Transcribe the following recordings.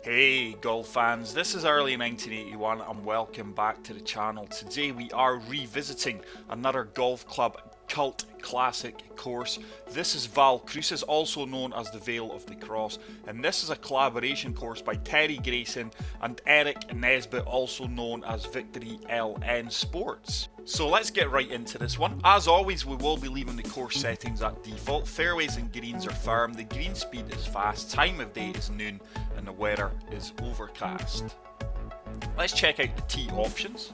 Hey golf fans, this is early 1981 and welcome back to the channel. Today we are revisiting another golf club cult classic course. This is Valle Crucis, also known as the Vale of the Cross, and this is a collaboration course by Terry Grayson and Eric Nesbitt, also known as Victory LN Sports. So let's get right into this one. As always, we will be leaving the course settings at default. Fairways and greens are firm, the green speed is fast, time of day is noon, and the weather is overcast. Let's check out the tee options.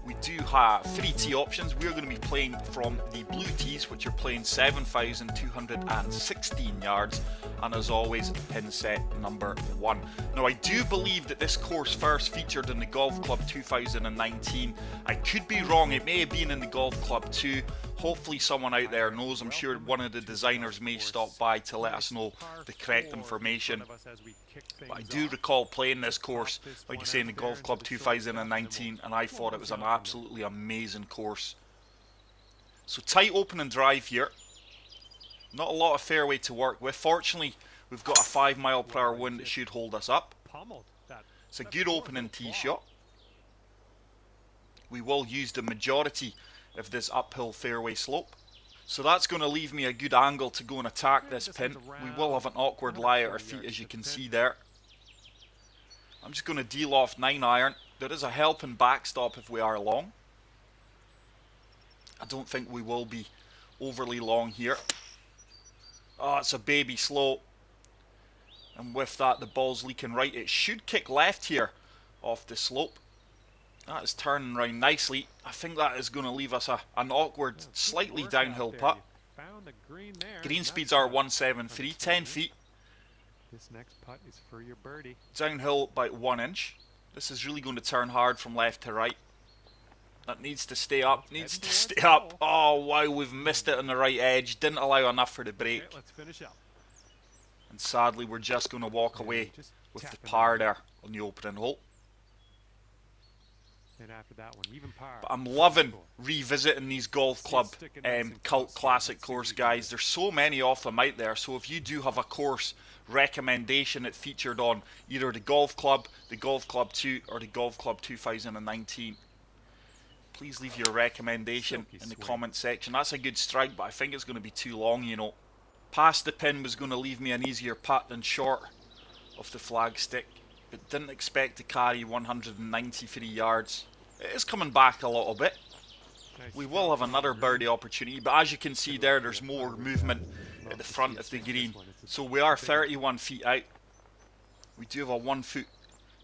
We do have 3 tee options. We're going to be playing from the blue tees, which are playing 7,216 yards, and as always, pin set number 1. Now, I do believe that this course first featured in the Golf Club 2019. I could be wrong, it may have been in the Golf Club 2. Hopefully someone out there knows. I'm sure one of the designers may stop by to let us know the correct information. But I do recall playing this course, like I say, in the Golf Club 2019, and I thought it was an absolutely amazing course. So tight opening drive here. Not a lot of fairway to work with. Fortunately, we've got a 5 mph wind that should hold us up. It's a good opening tee shot. We will use the majority of this uphill fairway slope. So that's going to leave me a good angle to go and attack this pin. We will have an awkward lie at our feet, as you can see there. I'm just going to deal off 9-iron. There is a helping backstop if we are long. I don't think we will be overly long here. Oh, it's a baby slow. And with that, the ball's leaking right. It should kick left here off the slope. That is turning round nicely. I think that is going to leave us an awkward, slightly downhill putt. Green speeds are 173, 10 feet. This next putt is for your birdie. Downhill about 1 inch. This is really going to turn hard from left to right. That needs to stay up, needs to stay up. Oh wow, we've missed it on the right edge. Didn't allow enough for the break. Okay, let's finish up. And sadly, we're just going to walk away with the par there on the opening hole. And after that one, even par. But I'm loving revisiting these golf club cult classic course, guys. There's so many of them out there. So if you do have a course recommendation that featured on either the Golf Club 2, or the Golf Club 2019, please leave your recommendation in the comment section. That's a good strike, but I think it's going to be too long, you know. Past the pin was going to leave me an easier putt than short of the flagstick, but didn't expect to carry 193 yards. It is coming back a little bit. We will have another birdie opportunity, but as you can see there, there's more movement at the front of the green. So we are 31 feet out. We do have a 1 foot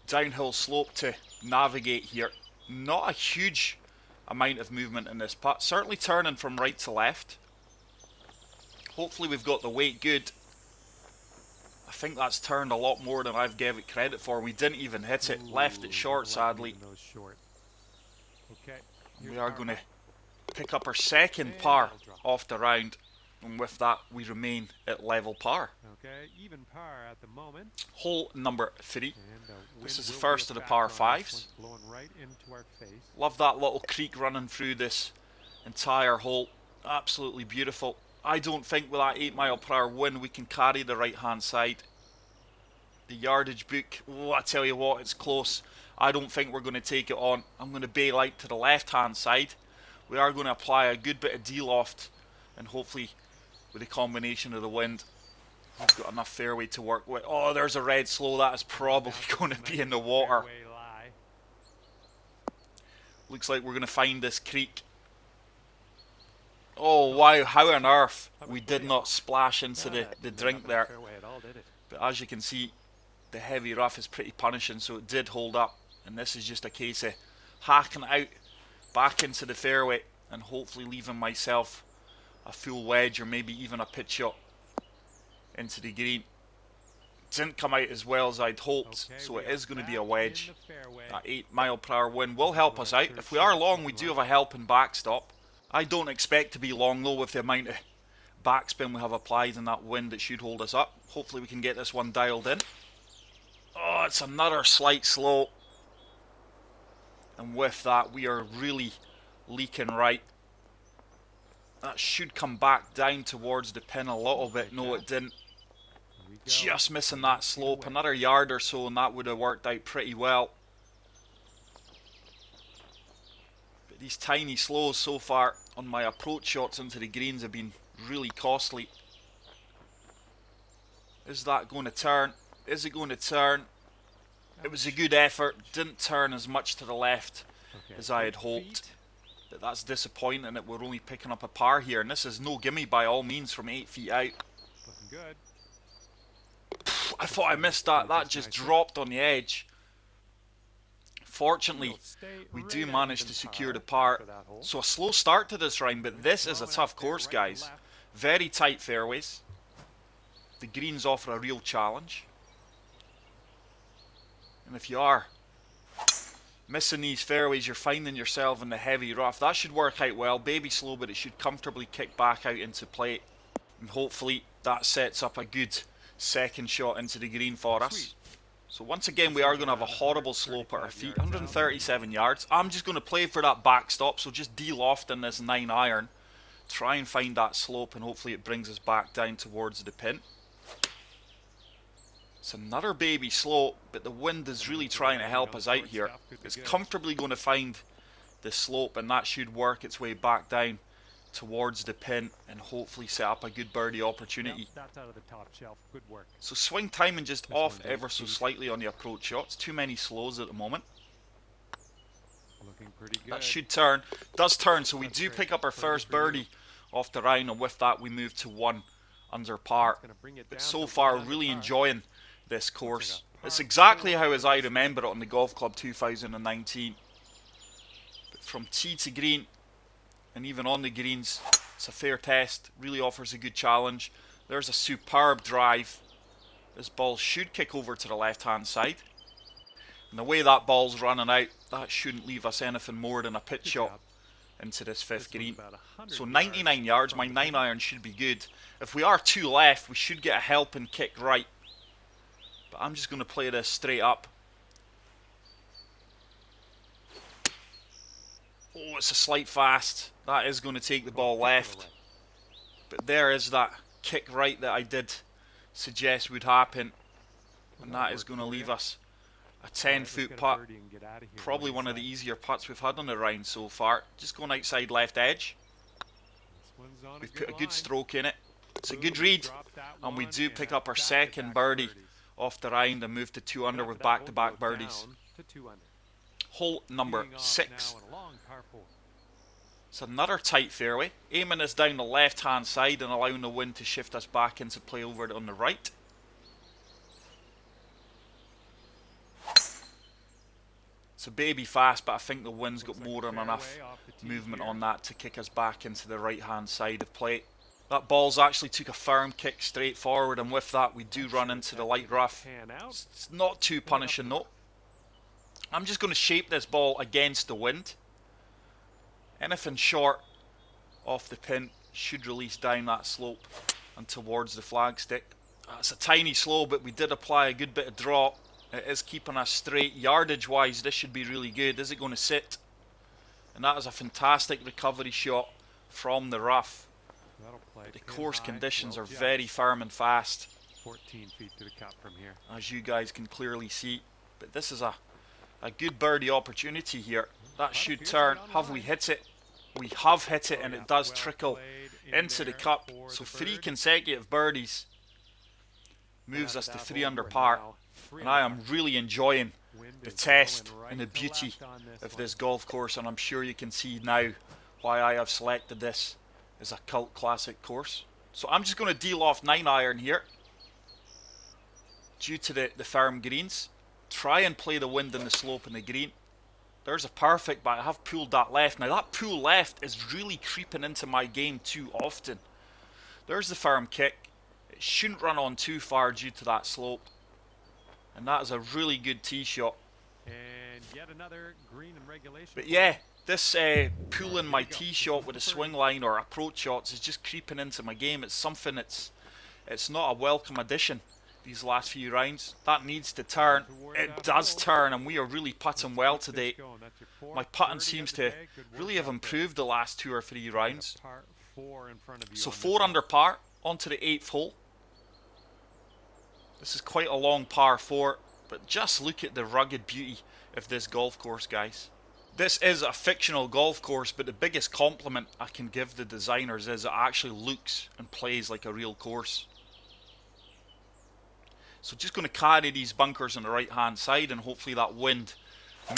downhill slope to navigate here. Not a huge amount of movement in this putt. Certainly turning from right to left. Hopefully we've got the weight good. I think that's turned a lot more than I've gave it credit for. We didn't even hit it. Left it short, sadly. We are going to pick up our second par off the round, and with that we remain at level par. Okay, even par at the moment. Hole number 3. This is the first of the par 5s. Right into our face. Love that little creek running through this entire hole. Absolutely beautiful. I don't think with that 8 mph wind we can carry the right hand side. The yardage book, oh, I tell you what, it's close. I don't think we're going to take it on. I'm going to bail out to the left hand side. We are going to apply a good bit of de-loft, and hopefully with a combination of the wind, we've got enough fairway to work with. Oh, there's a red slow. That is probably going to be in the water. Looks like we're going to find this creek. Oh wow, how on earth we did not splash into the drink there. But as you can see, the heavy rough is pretty punishing, so it did hold up. And this is just a case of hacking out back into the fairway and hopefully leaving myself a full wedge or maybe even a pitch shot into the green. Didn't come out as well as I'd hoped, so it is going to be a wedge. That 8 mph wind will help us out. If we are long, we do have a helping backstop. I don't expect to be long though with the amount of backspin we have applied and that wind that should hold us up. Hopefully we can get this one dialed in. Oh, it's another slight slow. And with that, we are really leaking right. That should come back down towards the pin a little bit. No, it didn't. just missing that slope. Another yard or so and that would have worked out pretty well. But these tiny slows so far on my approach shots into the greens have been really costly. Is that going to turn? Is it going to turn? It was a good effort. Didn't turn as much to the left as I had hoped. But that's disappointing that we're only picking up a par here. And this is no gimme by all means from 8 feet out. Looking good. I thought I missed that. That just dropped on the edge. Fortunately, we do manage to secure the par. So a slow start to this round, but this is a tough course, guys. Very tight fairways. The greens offer a real challenge. And if you are missing these fairways, you're finding yourself in the heavy rough. That should work out well. Baby slow, but it should comfortably kick back out into play. And hopefully that sets up a good second shot into the green for us. So once again, we are going to have a horrible slope at our feet. 137 yards. I'm just going to play for that backstop. So just de-loft in this 9 iron. Try and find that slope and hopefully it brings us back down towards the pin. It's another baby slope, but the wind is really trying to help us out here. It's comfortably going to find the slope and that should work its way back down towards the pin and hopefully set up a good birdie opportunity. That's out of the top shelf. Good work. So swing timing just off ever so slightly on the approach shots. Too many slows at the moment. Looking pretty good. That should turn. Does turn, so we do pick up our first birdie off the round, and with that we move to 1 under par. But so far, really enjoying this course. It's exactly how as I remember it on the Golf Club 2019. But from tee to green, and even on the greens, it's a fair test. Really offers a good challenge. There's a superb drive. This ball should kick over to the left hand side. And the way that ball's running out, that shouldn't leave us anything more than a pitch shot into this 5th green. So 99 yards, my 9 iron should be good. If we are 2 left, we should get a helping kick right. But I'm just going to play this straight up. Oh, it's a slight fast. That is going to take the ball left. But there is that kick right that I did suggest would happen. And that is going to leave us a 10-foot putt. Probably one of the easier putts we've had on the round so far. Just going outside left edge. We've put a good stroke in it. It's a good read. And we do pick up our second birdie off the round and move to 2 under with back-to-back birdies. Hole number 6. It's another tight fairway. Aiming us down the left-hand side and allowing the wind to shift us back into play over on the right. It's a baby fast, but I think the wind's got more than enough movement on that to kick us back into the right-hand side of play. That ball's actually took a firm kick straight forward, and with that we do run into the light rough. It's not too punishing though. I'm just going to shape this ball against the wind. Anything short off the pin should release down that slope and towards the flagstick. It's a tiny slow, but we did apply a good bit of draw. It is keeping us straight. Yardage wise, this should be really good. Is it going to sit? And that is a fantastic recovery shot from the rough. The course conditions are very firm and fast, 14 feet to the cup from here, as you guys can clearly see. But this is a good birdie opportunity here. That should turn. Have we hit it? We have hit it, and it does trickle into the cup. So 3 consecutive birdies moves us to 3 under par. And I am really enjoying the test and the beauty of this golf course, and I'm sure you can see now why I have selected this as a cult classic course. So I'm just going to deal off 9 iron here due to the firm greens. Try and play the wind and the slope in the green. There's a perfect, but I have pulled that left. Now that pull left is really creeping into my game too often. There's the firm kick. It shouldn't run on too far due to that slope. And that is a really good tee shot. and yet another green and regulation. But yeah, this pulling my tee shot with a swing line or approach shots is just creeping into my game. It's something it's not a welcome addition these last few rounds. That needs to turn. It does turn, and we are really putting well today. My putting seems to really have improved the last 2 or 3 rounds. So 4 under par onto the 8th hole. This is quite a long par 4, but just look at the rugged beauty of this golf course, guys. This is a fictional golf course, but the biggest compliment I can give the designers is it actually looks and plays like a real course. So just going to carry these bunkers on the right hand side, and hopefully that wind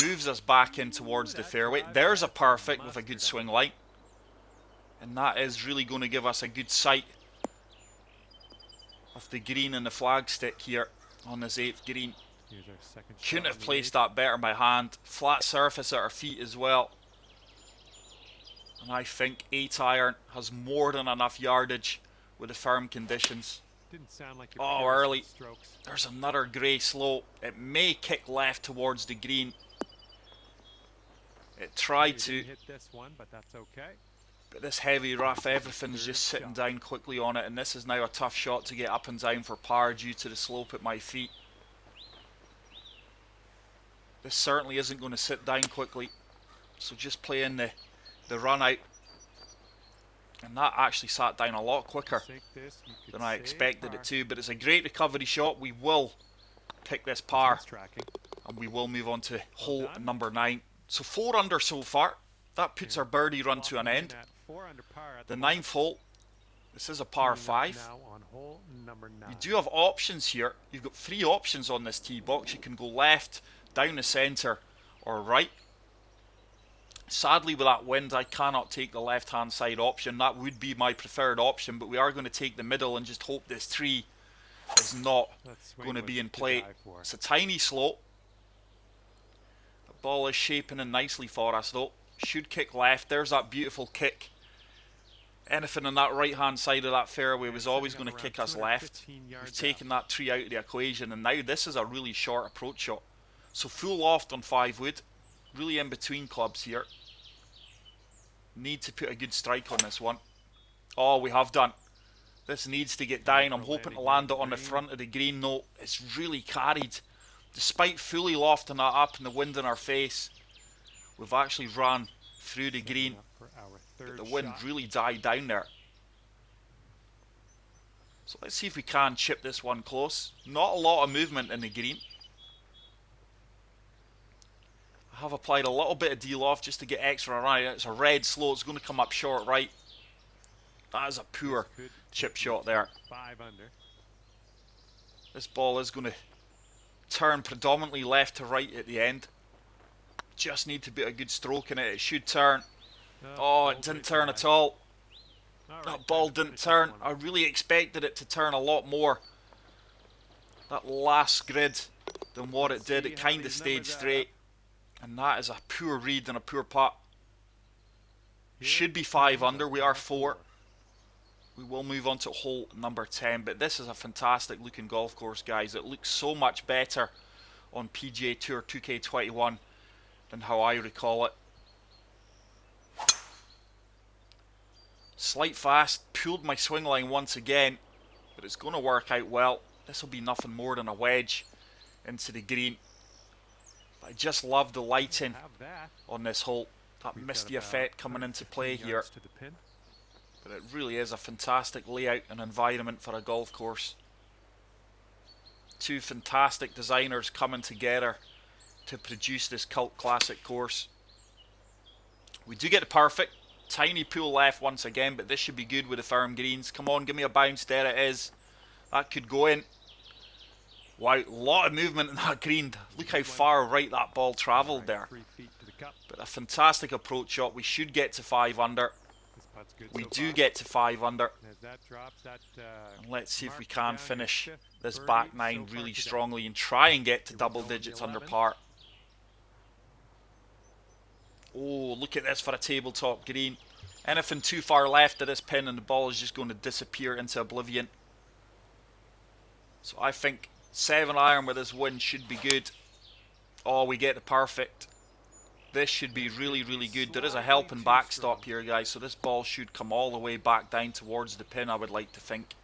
moves us back in towards the fairway. There's a perfect with a good swing line, and that is really going to give us a good sight of the green and the flag stick here on this 8th green. Couldn't have placed that better by hand. Flat surface at our feet as well, and I think 8 iron has more than enough yardage with the firm conditions. Didn't sound like Oh, early. There's another grey slope. It may kick left towards the green. It tried to hit this one, but that's okay. But this heavy rough, everything's just sitting down quickly on it, and this is now a tough shot to get up and down for par due to the slope at my feet. This certainly isn't going to sit down quickly, so just playing the run out. And that actually sat down a lot quicker than I expected it to, but it's a great recovery shot. We will pick this par, and we will move on to hole number 9. So 4 under so far. That puts our birdie run to an end. The 9th hole, this is a par 5. You do have options here. You've got 3 options on this tee box. You can go left, down the centre, or right. Sadly, with that wind, I cannot take the left-hand side option. That would be my preferred option, but we are going to take the middle and just hope this tree is not going to be in play. It's a tiny slope. The ball is shaping in nicely for us, though. Should kick left. There's that beautiful kick. Anything on that right-hand side of that fairway was always going to kick us left. We've taken that tree out of the equation, and now this is a really short approach shot. So full loft on 5 wood. Really in between clubs here. Need to put a good strike on this one. Oh, we have done. This needs to get down. I'm hoping to land it on the front of the green. No, it's really carried. Despite fully lofting that up and the wind in our face, we've actually run through the green. But the wind really died down there. So let's see if we can chip this one close. Not a lot of movement in the green. I have applied a little bit of de-loft just to get extra right. It's a red slow. It's going to come up short right. That is a poor chip shot there. 5 under. This ball is going to turn predominantly left to right at the end. Just need to put a good stroke in it. It should turn. Oh, it didn't turn at all. That ball didn't turn. I really expected it to turn a lot more. That last grid than what it did. It kind of stayed straight. And that is a poor read and a poor putt. Should be 5 under. We are 4. We will move on to hole number 10. But this is a fantastic looking golf course, guys. It looks so much better on PGA Tour 2K21 than how I recall it. Slight fast. Pulled my swing line once again. But it's going to work out well. This will be nothing more than a wedge into the green. I just love the lighting on this hole. That misty effect coming into play here. But it really is a fantastic layout and environment for a golf course. 2 fantastic designers coming together to produce this cult classic course. We do get the perfect. Tiny pool left once again, but this should be good with the firm greens. Come on, give me a bounce. There it is. That could go in. Wow, a lot of movement in that green. Look how far right that ball travelled there. But a fantastic approach shot. We should get to 5 under. We do get to 5 under. And let's see if we can finish this back 9 really strongly and try and get to double digits under par. Oh, look at this for a tabletop green. Anything too far left of this pin and the ball is just going to disappear into oblivion. So I think 7 iron with this wind should be good. Oh, we get the perfect. This should be really, really good. There is a helping backstop here, guys, so this ball should come all the way back down towards the pin, I would like to think.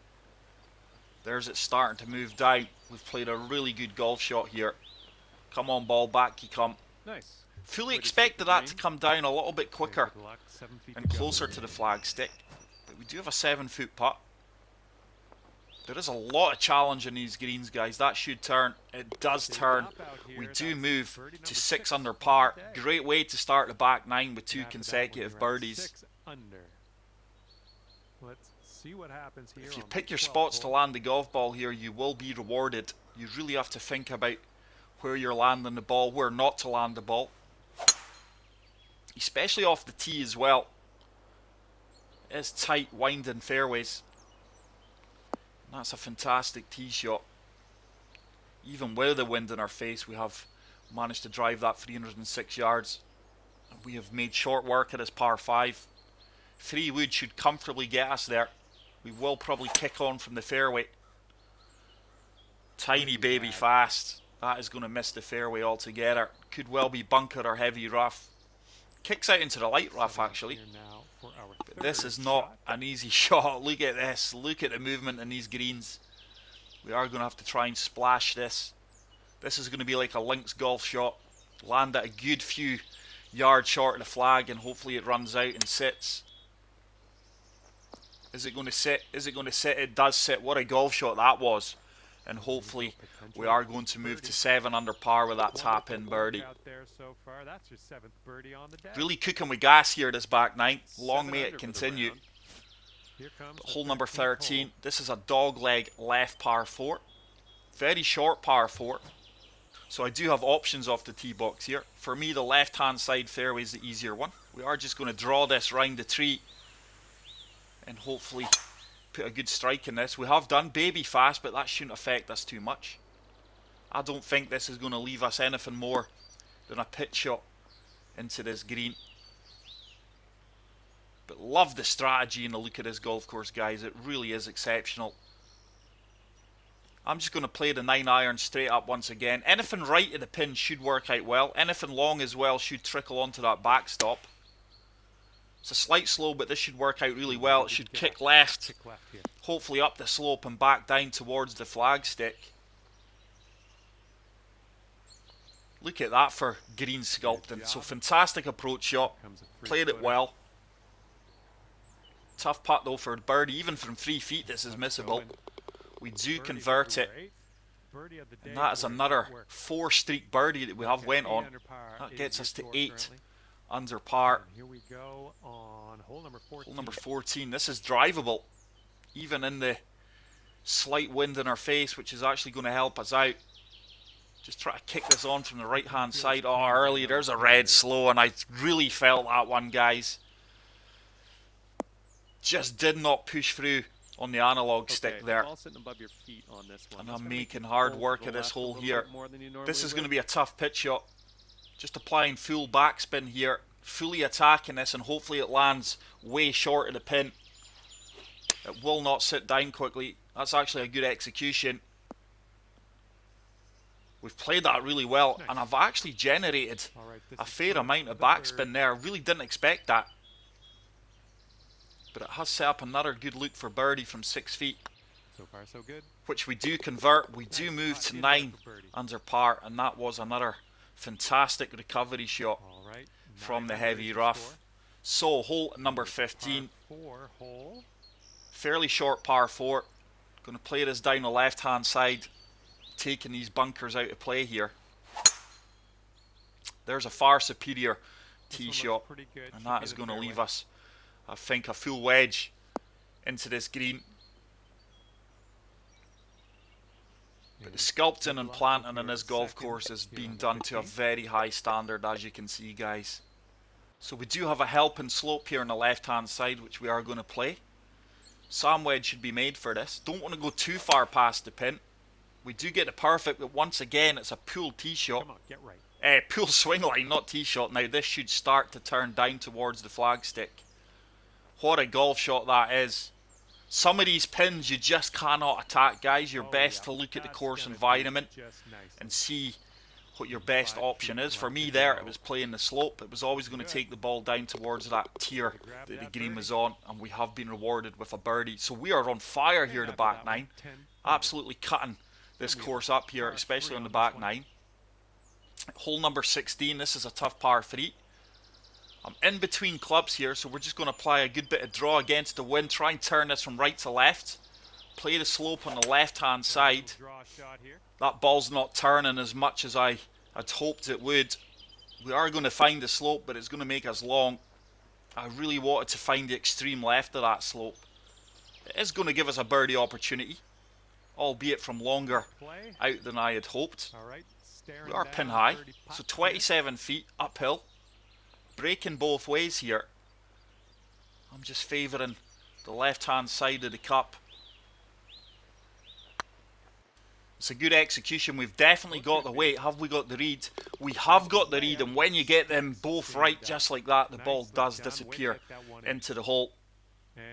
There's it starting to move down. We've played a really good golf shot here. Come on, ball, back you come. Nice. Fully expected that to come down a little bit quicker and closer to the flag stick. But we do have a 7-foot putt. There is a lot of challenge in these greens, guys. That should turn. It does turn. We do move to 6 under par. Great way to start the back 9 with 2 consecutive birdies. 6 under. Let's see what happens here. If you pick your spots to land the golf ball here, you will be rewarded. You really have to think about where you're landing the ball, where not to land the ball. Especially off the tee as well. It's tight, winding fairways. That's a fantastic tee shot. Even with the wind in our face, we have managed to drive that 306 yards. We have made short work of this par 5. 3 wood should comfortably get us there. We will probably kick on from the fairway. Tiny baby fast. That is going to miss the fairway altogether. Could well be bunker or heavy rough. Kicks out into the light rough actually. But this is not an easy shot. Look at this. Look at the movement in these greens. We are going to have to try and splash this. This is going to be like a links golf shot. Land at a good few yards short of the flag and hopefully it runs out and sits. Is it going to sit? Is it going to sit? It does sit. What a golf shot that was. And hopefully we are going to move to 7 under par with that tap in birdie. Really cooking with gas here this back 9. Long may it continue. Hole number 13. This is a dog leg left par 4. Very short par 4. So I do have options off the tee box here. For me, the left hand side fairway is the easier one. We are just going to draw this round the tree and hopefully put a good strike in this. We have done baby fast, but that shouldn't affect us too much. I don't think this is going to leave us anything more than a pitch shot into this green. But love the strategy and the look of this golf course, guys. It really is exceptional. I'm just going to play the 9 iron straight up once again. Anything right of the pin should work out well. Anything long as well should trickle onto that backstop. It's a slight slow, but this should work out really well. It should kick left, hopefully up the slope and back down towards the flagstick. Look at that for green sculpting. So fantastic approach shot. Played it well. Tough putt though for birdie. Even from 3 feet this is missable. We do convert it. And that is another 4-streak birdie that we have went on. That gets us to 8 under par. Here we go on hole number 14. Hole number 14. This is drivable. Even in the slight wind in our face, which is actually going to help us out. Just try to kick this on from the right hand side. Oh, early there's a red slow and I really felt that one, guys. Just did not push through on the analog stick there. And I'm making hard work of this hole here. This is going to be a tough pitch shot. Just applying full backspin here, fully attacking this, and hopefully it lands way short of the pin. It will not sit down quickly. That's actually a good execution. We've played that really well, and I've actually generated a fair amount of backspin there. I really didn't expect that. But it has set up another good look for birdie from 6 feet. So far, so good. Which we do convert. We do move to 9 under par, and that was another fantastic recovery shot from the heavy rough. So hole number 15. Fairly short par 4. Going to play this down the left hand side, taking these bunkers out of play here. There's a far superior tee shot, and that is going to leave us, I think, a full wedge into this green. But the sculpting and planting in this golf course has been done to a very high standard, as you can see, guys. So we do have a helping slope here on the left hand side, which we are going to play. Sand wedge should be made for this. Don't want to go too far past the pin. We do get the perfect, but once again it's a pool tee shot. Come on, get right. Pool swing line, not tee shot. Now this should start to turn down towards the flagstick. What a golf shot that is. Some of these pins you just cannot attack, guys. You're best to look at the course environment and see what your best option is. For me there, it was playing the slope. It was always going to take the ball down towards that tier that the green was on, and we have been rewarded with a birdie. So we are on fire here, the back 9. Absolutely cutting this course up here, especially on the back 9. Hole number 16, this is a tough par 3. I'm in between clubs here, so we're just going to apply a good bit of draw against the wind, try and turn this from right to left. Play the slope on the left-hand side. Draw shot here. That ball's not turning as much as I had hoped it would. We are going to find the slope, but it's going to make us long. I really wanted to find the extreme left of that slope. It is going to give us a birdie opportunity, albeit from longer out than I had hoped. We are pin high, so 27 feet uphill. Breaking both ways here. I'm just favouring the left-hand side of the cup. It's a good execution. We've definitely got the weight. Have we got the read? We have got the read, and when you get them both right, just like that, the ball does disappear into the hole.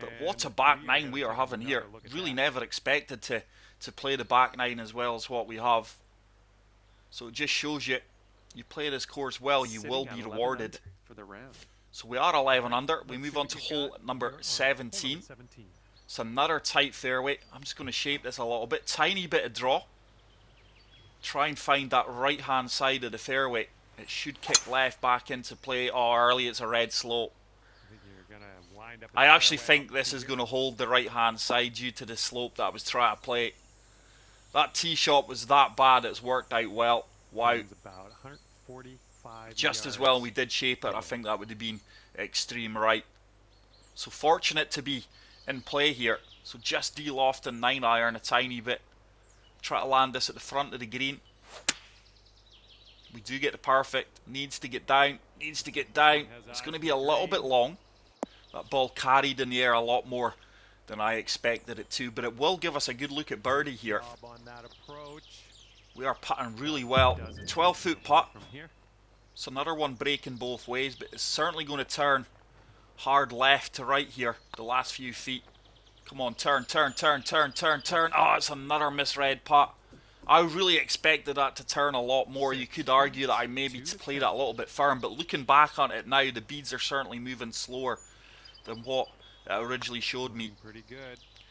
But what a back nine we are having here. Really never expected to play the back nine as well as what we have. So it just shows you, you play this course well, you will be rewarded. So we are 11 under. We move on to hole number 17. It's another tight fairway. I'm just going to shape this a little bit. Tiny bit of draw. Try and find that right hand side of the fairway. It should kick left back into play. Oh, early it's a red slope. I actually think this is going to hold the right hand side due to the slope that I was trying to play. That tee shot was that bad, it's worked out well. Wow. Just as well we did shape it. I think that would have been extreme right. So fortunate to be in play here. So just de-lofting 9-iron a tiny bit. Try to land this at the front of the green. We do get the perfect. Needs to get down. Needs to get down. It's going to be a little bit long. That ball carried in the air a lot more than I expected it to. But it will give us a good look at birdie here. We are putting really well. 12-foot putt. It's another one breaking both ways, but it's certainly going to turn hard left to right here, the last few feet. Come on, turn, turn, turn, turn, turn, turn. Oh, it's another misread putt. I really expected that to turn a lot more. You could argue that I maybe played it a little bit firm, but looking back on it now, the beads are certainly moving slower than what it originally showed me.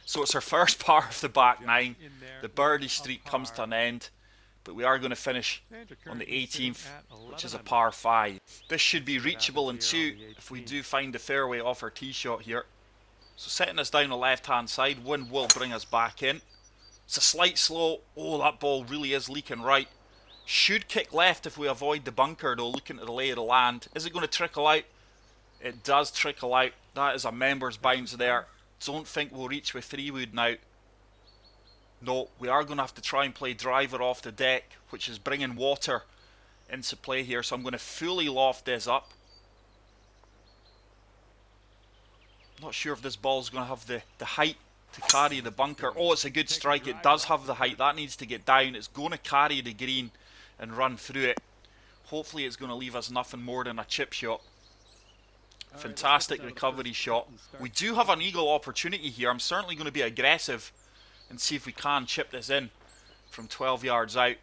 So it's our first par of the back nine. The birdie streak comes to an end. But we are going to finish on the 18th, which is a par 5. This should be reachable in 2 if we do find the fairway off our tee shot here. So setting us down the left-hand side, wind will bring us back in. It's a slight slow. Oh, that ball really is leaking right. Should kick left if we avoid the bunker though, looking at the lay of the land. Is it going to trickle out? It does trickle out. That is a member's bounce there. Don't think we'll reach with 3-wood now. No, we are going to have to try and play driver off the deck, which is bringing water into play here. So I'm going to fully loft this up. Not sure if this ball is going to have the height to carry the bunker. Oh, it's a good strike. It does have the height. That needs to get down. It's going to carry the green and run through it. Hopefully it's going to leave us nothing more than a chip shot. Fantastic recovery shot. We do have an eagle opportunity here. I'm certainly going to be aggressive and see if we can chip this in from 12 yards out.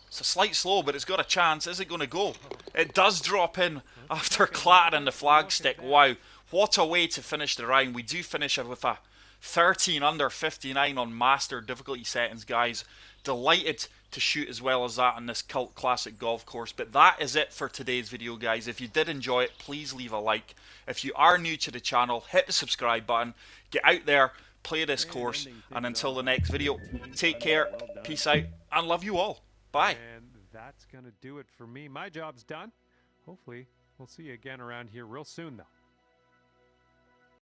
It's a slight slow, but it's got a chance. Is it going to go? It does drop in after clattering the flagstick. Wow, what a way to finish the round. We do finish it with a 13 under 59 on master difficulty settings, guys. Delighted to shoot as well as that on this cult classic golf course. But that is it for today's video, guys. If you did enjoy it, please leave a like. If you are new to the channel, hit the subscribe button. Get out there, play this course, and until the next video, take care, peace out, and love you all. Bye. And that's going to do it for me. My job's done. Hopefully, we'll see you again around here real soon, though.